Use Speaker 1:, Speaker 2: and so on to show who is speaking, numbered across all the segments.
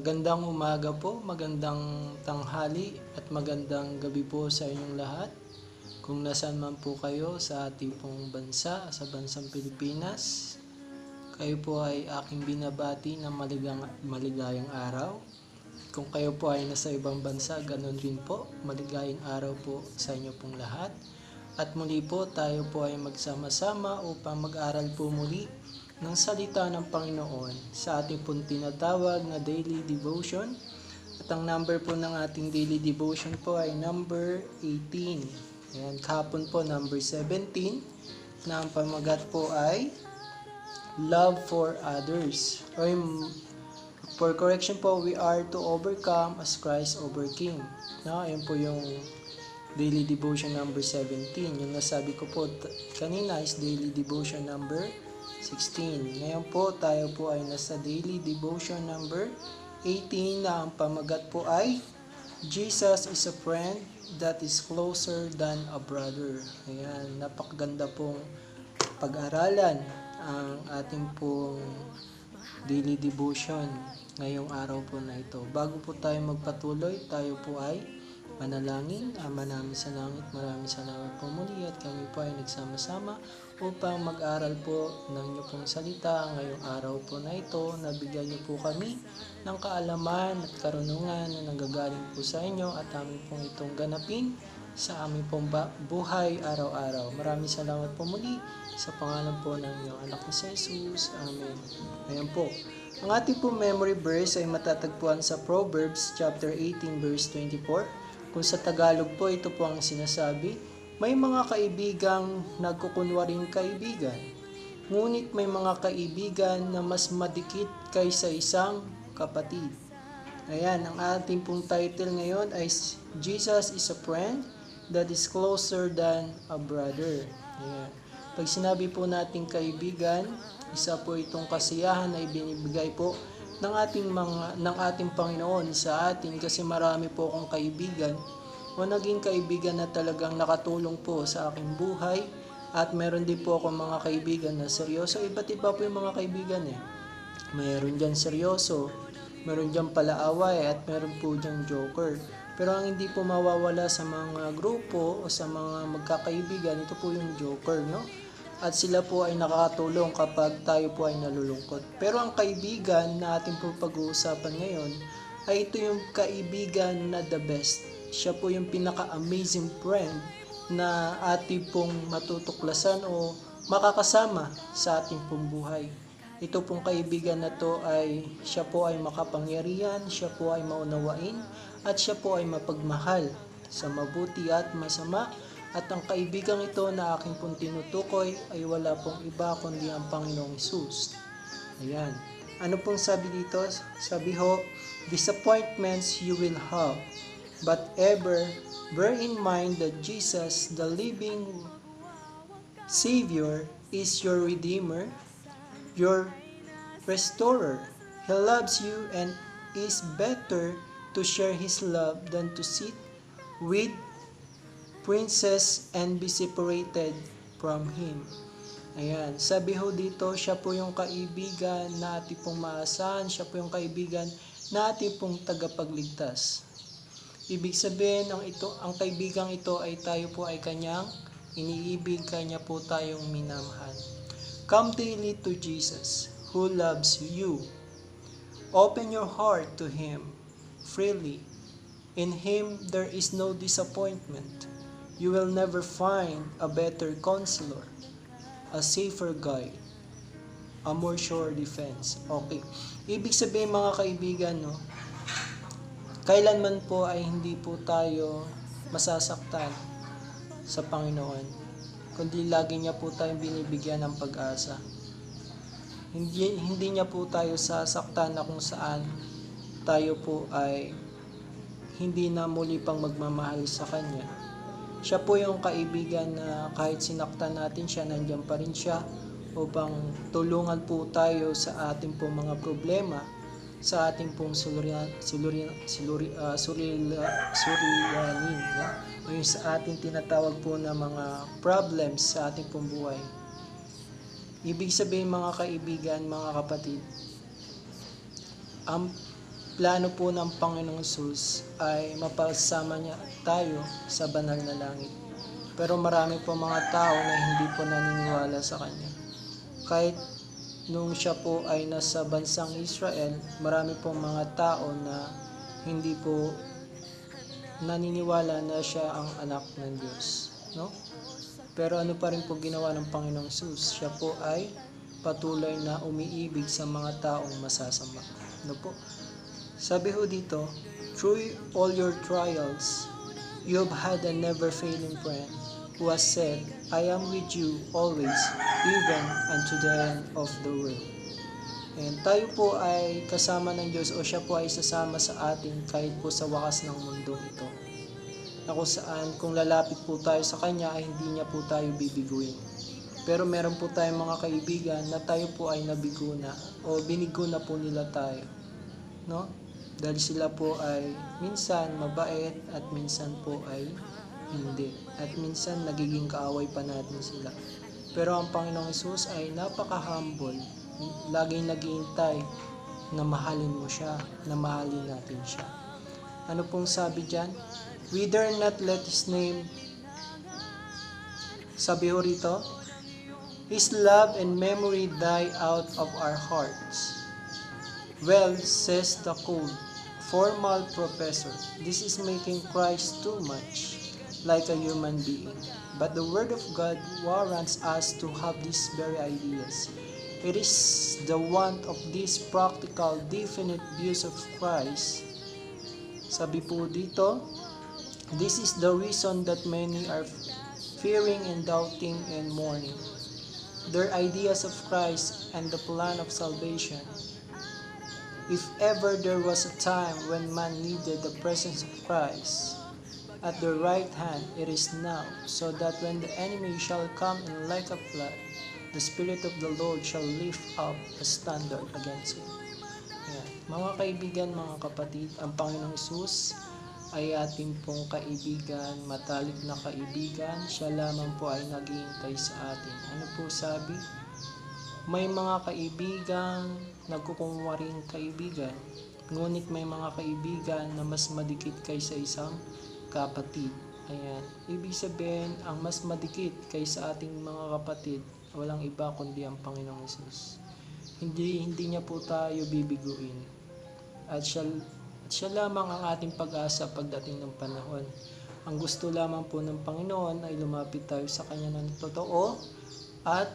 Speaker 1: Magandang umaga po, magandang tanghali at magandang gabi po sa inyong lahat. Kung nasaan man po kayo sa ating pong bansa, sa bansang Pilipinas, kayo po ay aking binabati ng maligayang araw. Kung kayo po ay nasa ibang bansa, ganun rin po, maligayang araw po sa inyo pong lahat. At muli po tayo po ay magsama-sama upang mag-aral po muli ng salita ng Panginoon sa ating pong tinatawag na daily devotion. At ang number po ng ating daily devotion po ay number 18. Ayan, kahapon po number 17 na ang pamagat po ay love for others. Or for correction po, we are to overcome as Christ overcame. No, ayan po yung daily devotion number 17. Yung nasabi ko po kanina is daily devotion number 16. Ngayon po, tayo po ay nasa daily devotion number 18 na ang pamagat po ay Jesus is a friend that is closer than a brother. Ayan, napakaganda pong pag-aralan ang ating pong daily devotion ngayong araw po na ito. Bago po tayo magpatuloy, tayo po ay manalangin. Ama namin sa langit, maraming salamat po muli at kami po ay nagsama-sama upang mag-aral po ng inyong pong salita ngayong araw po na ito. Nabigyan niyo po kami ng kaalaman at karunungan na nanggagaling po sa inyo at amin pong itong ganapin sa aming pong buhay araw-araw. Maraming salamat po muli sa pangalan po ng inyong anak na si Jesus. Amen. Ayan po. Ang ating pong memory verse ay matatagpuan sa Proverbs chapter 18 verse 24. Kung sa Tagalog po, ito po ang sinasabi, may mga kaibigang nagkukunwaring kaibigan, ngunit may mga kaibigan na mas madikit kaysa isang kapatid. Ayan, ang ating pong title ngayon ay Jesus is a friend that is closer than a brother. Ayan. Pag sinabi po nating kaibigan, isa po itong kasiyahan na ibinibigay po ng ating Panginoon sa atin kasi marami po akong kaibigan o naging kaibigan na talagang nakatulong po sa aking buhay at meron din po akong mga kaibigan na seryoso. Iba't iba po yung mga kaibigan eh. Meron dyan seryoso, meron dyan palaaway at meron po dyan joker. Pero ang hindi po mawawala sa mga grupo o sa mga magkakaibigan, ito po yung joker, no? At sila po ay nakakatulong kapag tayo po ay nalulungkot. Pero ang kaibigan na ating po pag-uusapan ngayon ay ito yung kaibigan na the best. Siya po yung pinaka-amazing friend na ating pong matutuklasan o makakasama sa ating pong buhay. Ito pong kaibigan na to ay siya po ay makapangyarihan, siya po ay maunawain, at siya po ay mapagmahal sa mabuti at masama. At ang kaibigang ito na aking pong tinutukoy ay wala pong iba kundi ang Panginoong Hesus. Ayan. Ano pong sabi dito? Sabi ho, disappointments you will have, but ever bear in mind that Jesus, the living Savior, is your Redeemer, your Restorer. He loves you and is better to share His love than to sit with princes and be separated from Him. Ayan, sabi ho dito, siya po yung kaibigan na ating pong maasahan, siya po yung kaibigan na ating pong tagapagligtas. Ibig sabihin, ang kaibigang ito ay tayo po ay kanyang iniibig, kanya po tayong minamahal. Come daily to Jesus, who loves you. Open your heart to Him freely. In Him there is no disappointment. You will never find a better counselor, a safer guide, a more sure defense. Okay. Ibig sabihin mga kaibigan, no, kailanman po ay hindi po tayo masasaktan sa Panginoon, kundi lagi niya po tayong binibigyan ng pag-asa. Hindi niya po tayo sasaktan na kung saan tayo po ay hindi na muli pang magmamahal sa Kanya. Siya po yung kaibigan na kahit sinaktan natin siya, nandiyan pa rin siya upang tulungan po tayo sa ating pong mga problema, sa ating pong suliranin, no? O yung sa ating tinatawag po na mga problems sa ating pong buhay. Ibig sabihin mga kaibigan, mga kapatid, ang plano po ng Panginoong Hesus ay mapasama niya tayo sa banal na langit. Pero marami po mga tao na hindi po naniniwala sa Kanya. Kahit nung siya po ay nasa bansang Israel, marami po mga tao na hindi po naniniwala na siya ang anak ng Diyos. No? Pero ano pa rin po ginawa ng Panginoong Hesus? Siya po ay patuloy na umiibig sa mga taong masasama. Ano po? Sabi ho dito, through all your trials, you have had a never-failing friend who has said, I am with you always, even unto the end of the world. And tayo po ay kasama ng Diyos o siya po ay sasama sa atin kahit po sa wakas ng mundo ito. Na kung saan, kung lalapit po tayo sa Kanya ay hindi niya po tayo bibiguin. Pero meron po tayong mga kaibigan na tayo po ay nabigo na o binigo na po nila tayo. No? Dahil sila po ay minsan mabait at minsan po ay hindi. At minsan nagiging kaaway pa natin sila. Pero ang Panginoong Hesus ay napaka-humble. Laging naghihintay na mahalin mo siya, na mahalin natin siya. Ano pong sabi dyan? We dare not let His name, sabi ho rito, His love and memory die out of our hearts. Well, says the cold, formal professor, this is making Christ too much like a human being. But the Word of God warrants us to have these very ideas. It is the want of these practical, definite views of Christ. Sabi po dito, this is the reason that many are fearing and doubting and mourning. Their ideas of Christ and the plan of salvation. If ever there was a time when man needed the presence of Christ at the right hand, it is now, so that when the enemy shall come in like a flood, the Spirit of the Lord shall lift up a standard against him. Ayan. Mga kaibigan, mga kapatid, ang Panginoong Hesus ay ating pong kaibigan, matalik na kaibigan. Siya lamang po ay naghihintay sa atin. Ano po sabi? May mga kaibigan, nagkukunwaring kaibigan, ngunit may mga kaibigan na mas madikit kaysa isang kapatid. Ayan. Ibig sabihin, ang mas madikit kaysa ating mga kapatid, walang iba kundi ang Panginoong Hesus. Hindi niya po tayo bibiguin. At siya lamang ang ating pag-asa pagdating ng panahon. Ang gusto lamang po ng Panginoon ay lumapit tayo sa Kanya ng totoo at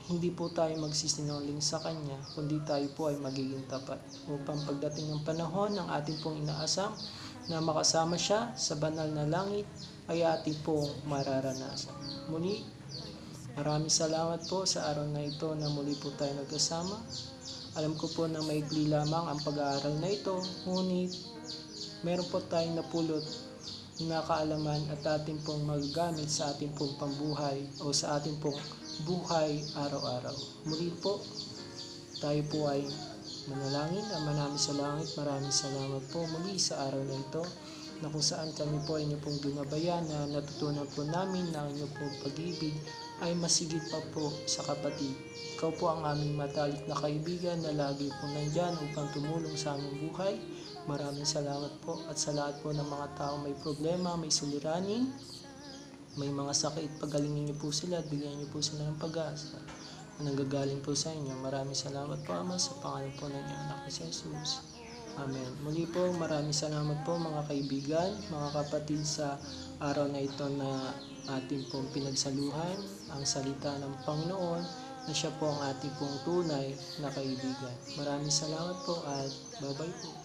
Speaker 1: hindi po tayo magsisinungaling sa Kanya, kundi tayo po ay magiging tapat upang pagdating ng panahon ng ating pong inaasam na makasama siya sa banal na langit ay ating pong mararanasan. Muli, maraming salamat po sa araw na ito na muli po tayo nagkasama. Alam ko po na maikli lamang ang pag-aaral na ito, ngunit meron po tayong napulot na kaalaman at ating pong magagamit sa ating pong pambuhay o sa ating pong buhay araw-araw. Muli po, tayo po ay manalangin. Ama namin sa langit, maraming salamat po muli sa araw na ito na kung saan kami po ay inyo pong ginabayan na natutunan po namin na ang inyo pong pag-ibig ay masigit pa po sa kapatid. Ikaw po ang aming matalik na kaibigan na lagi po nandyan upang tumulong sa aming buhay. Maraming salamat po at sa lahat po ng mga tao may problema, may suliranin, may mga sakit, pagalingin niyo po sila at bigyan niyo po sila ng pag-asa na nanggagaling po sa inyo. Maraming salamat po, Ama, sa pangalan po ng iyong anak ni Jesus. Amen. Muli po, maraming salamat po mga kaibigan, mga kapatid sa araw na ito na ating pong pinagsaluhan ang salita ng Panginoon na siya po ang ating pong tunay na kaibigan. Maraming salamat po at bye-bye po.